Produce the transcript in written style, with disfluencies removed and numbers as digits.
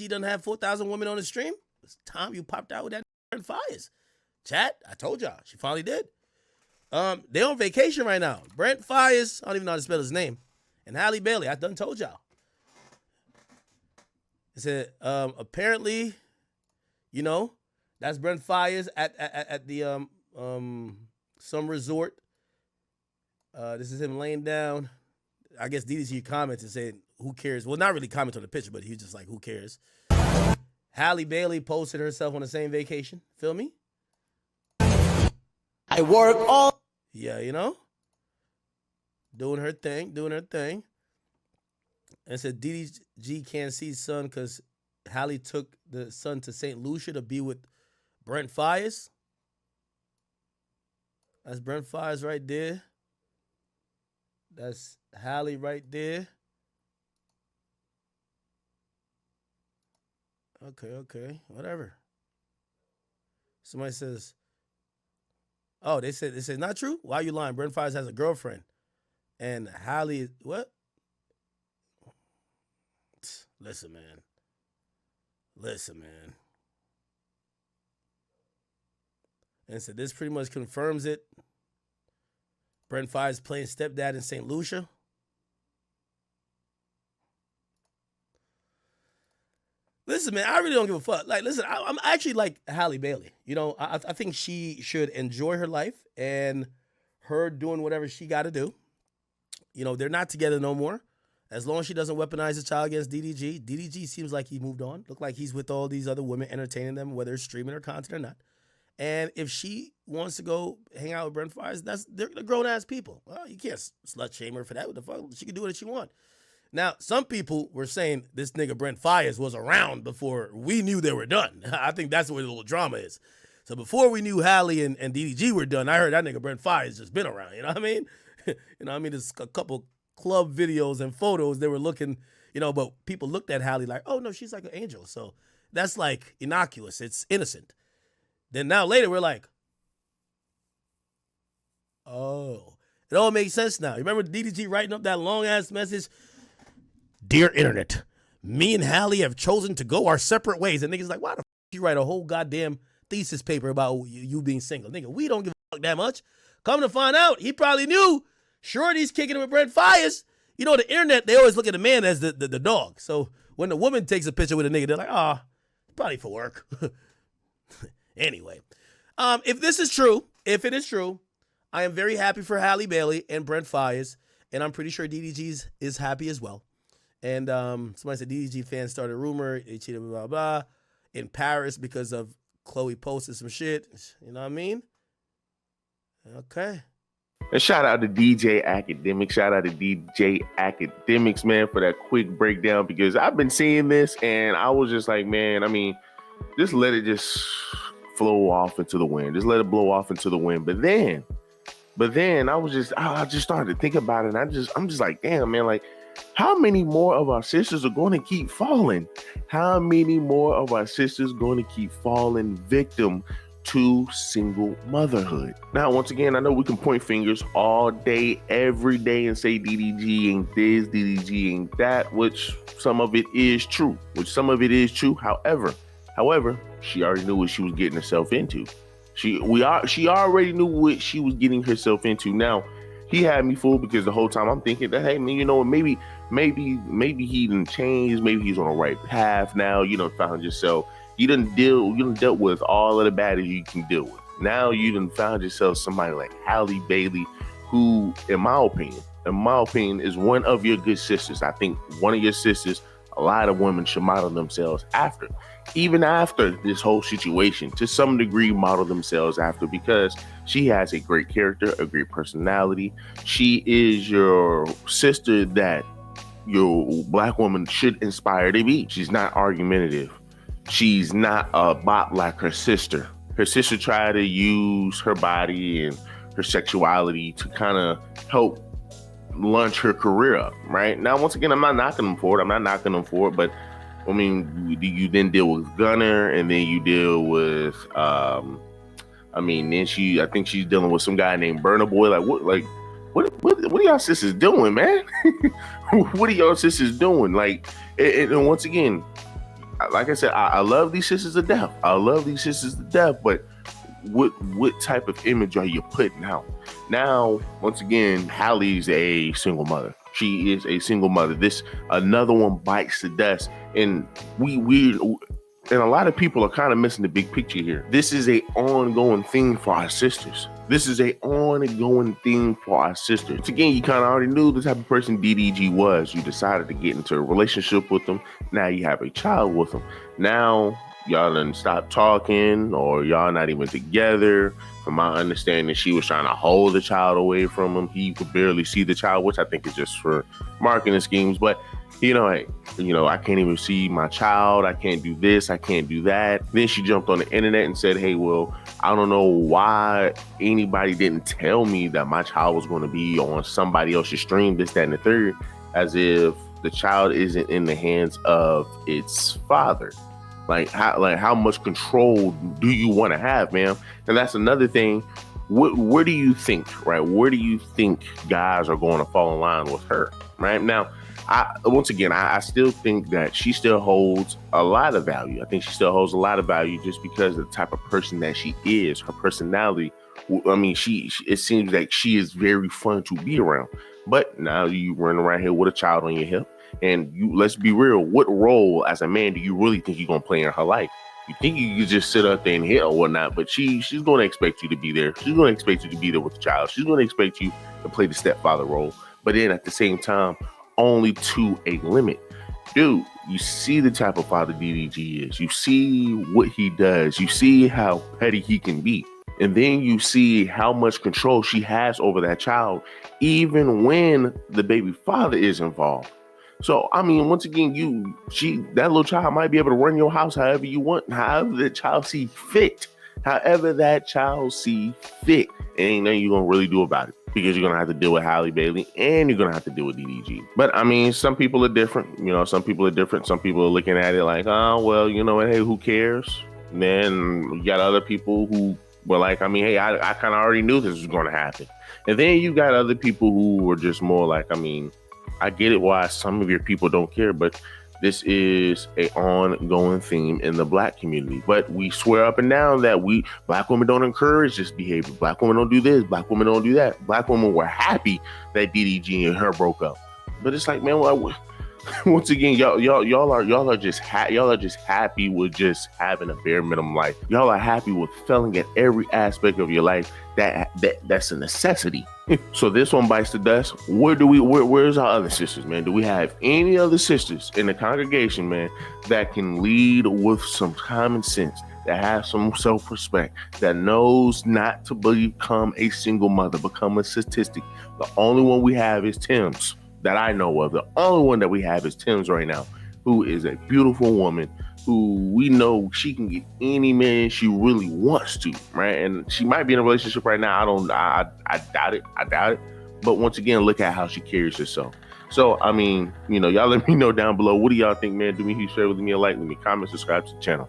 done have 4,000 women on the stream. It's time you popped out with that Brent Fires. Chat, I told y'all. She finally did. They on vacation right now. Brent Fires, I don't even know how to spell his name. And Halle Bailey, I done told y'all. It said, apparently, you know, that's Brent Fires at the some resort. This is him laying down. I guess DDG comments and saying, who cares? Well, not really comment on the picture, but he was just like, who cares? Halle Bailey posted herself on the same vacation. Feel me? I work all. Yeah, you know? Doing her thing. And it said DDG can't see son because Halle took the son to St. Lucia to be with Brent Fires. That's Brent Fires right there. That's Halle right there. Okay, whatever. Somebody says, oh, they said not true? Why are you lying? Brent Fires has a girlfriend. And Halle, what? Listen, man. And so this pretty much confirms it. Brent Fires playing stepdad in St. Lucia. Listen, man, I really don't give a fuck. Like, listen, I'm actually like Halle Bailey. You know, I think she should enjoy her life and her doing whatever she got to do. You know, they're not together no more. As long as she doesn't weaponize the child against DDG. DDG seems like he moved on. Look like he's with all these other women, entertaining them, whether it's streaming or content or not. And if she wants to go hang out with Brent Fires, they're grown-ass people. Well, you can't slut shame her for that. What the fuck? She can do what she wants. Now, some people were saying this nigga Brent Fires was around before we knew they were done. I think that's where the little drama is. So before we knew Halle and DDG were done, I heard that nigga Brent Fires just been around. You know what I mean? There's a couple club videos and photos. They were looking, but people looked at Halle like, oh, no, she's like an angel. So that's like innocuous. It's innocent. Then now later we're like, oh, it all makes sense now. You remember DDG writing up that long-ass message? Dear Internet, me and Halle have chosen to go our separate ways. And niggas like, why the fuck you write a whole goddamn thesis paper about you being single? Nigga, we don't give a fuck that much. Come to find out, he probably knew Shorty's kicking it with Brent Fires. You know, the Internet, they always look at the man as the dog. So when the woman takes a picture with a nigga, they're like, probably for work. Anyway, if it is true, I am very happy for Halle Bailey and Brent Fires, and I'm pretty sure DDG is happy as well. And somebody said DDG fans started a rumor, they cheated, blah, blah, blah, in Paris because of Chloe posted some shit. You know what I mean? Okay. And shout out to DJ Academics. Shout out to DJ Academics, man, for that quick breakdown, because I've been seeing this and I was just like, man, just let it just flow off into the wind. Just let it blow off into the wind. But then I just started to think about it. And I'm just like, damn, man, like, how many more of our sisters are going to keep falling? How many more of our sisters going to keep falling victim to single motherhood? Now, once again, I know we can point fingers all day, every day and say DDG ain't this, DDG ain't that, which some of it is true. However, she already knew what she was getting herself into. She already knew what she was getting herself into. Now, he had me fooled because the whole time I'm thinking that, hey, man, maybe he didn't change. Maybe he's on the right path now. Found yourself. You done dealt with all of the baddies you can deal with. Now you done found yourself somebody like Halle Bailey, who, in my opinion, is one of your good sisters. I think one of your sisters, a lot of women should model themselves after. Even after this whole situation, to some degree, model themselves after, because she has a great character, a great personality. She is your sister that your black woman should inspire to be. She's not argumentative. She's not a bot like her sister. Her sister tried to use her body and her sexuality to kind of help launch her career up, right? Now, once again, I'm not knocking them for it, but you then deal with Gunner, and then you deal with, I think she's dealing with some guy named Burna Boy. What are y'all sisters doing, man? What are y'all sisters doing? Like, and once again, like I said, I love these sisters to death. I love these sisters to death, but what type of image are you putting out? Now, once again, Hallie's a single mother. She is a single mother. This another one bites the dust, and we and a lot of people are kind of missing the big picture here. This is a ongoing thing for our sisters. This is a ongoing thing for our sisters. Once again, you kind of already knew the type of person DDG was. You decided to get into a relationship with them. Now you have a child with them. Now y'all done stop talking, or y'all not even together. From my understanding, she was trying to hold the child away from him. He could barely see the child, which I think is just for marketing schemes. But hey, I can't even see my child. I can't do this. I can't do that. Then she jumped on the internet and said, hey, well, I don't know why anybody didn't tell me that my child was going to be on somebody else's stream, this, that, and the third, as if the child isn't in the hands of its father. Like how much control do you want to have, man? And that's another thing. Where do you think, right? Where do you think guys are going to fall in line with her, right? Now, I still think that she still holds a lot of value. I think she still holds a lot of value just because of the type of person that she is, her personality. I mean, it seems like she is very fun to be around. But now you run around here with a child on your hip. And let's be real, what role as a man do you really think you're going to play in her life? You think you can just sit up there and hit or whatnot, but she's going to expect you to be there. She's going to expect you to be there with the child. She's going to expect you to play the stepfather role. But then at the same time, only to a limit. Dude, you see the type of father DDG is. You see what he does. You see how petty he can be. And then you see how much control she has over that child, even when the baby father is involved. So, I mean, once again, that little child might be able to run your house however you want, however the child see fit. However that child see fit. Ain't nothing you're going to really do about it, because you're going to have to deal with Halle Bailey and you're going to have to deal with DDG. But, I mean, some people are different. Some people are different. Some people are looking at it like, oh, well, you know what? Hey, who cares? And then you got other people who were like, I mean, hey, I kind of already knew this was going to happen. And then you got other people who were just more like, I mean, I get it why some of your people don't care, but this is an ongoing theme in the Black community. But we swear up and down that Black women don't encourage this behavior. Black women don't do this. Black women don't do that. Black women were happy that DDG and her broke up. But it's like, man, once again, y'all are just happy with just having a bare minimum life. Y'all are happy with failing at every aspect of your life. That's a necessity. So this one bites the dust. Where's our other sisters, man? Do we have any other sisters in the congregation, man, that can lead with some common sense, that have some self-respect, that knows not to become a single mother, become a statistic? The only one we have is Tim's, that I know of. The only one that we have is Tim's right now, who is a beautiful woman, who we know she can get any man she really wants to, right? And she might be in a relationship right now. I doubt it. But once again, look at how she carries herself. So, I mean, y'all let me know down below. What do y'all think, man? Do me a huge favor, leave me a like, leave me a comment, subscribe to the channel.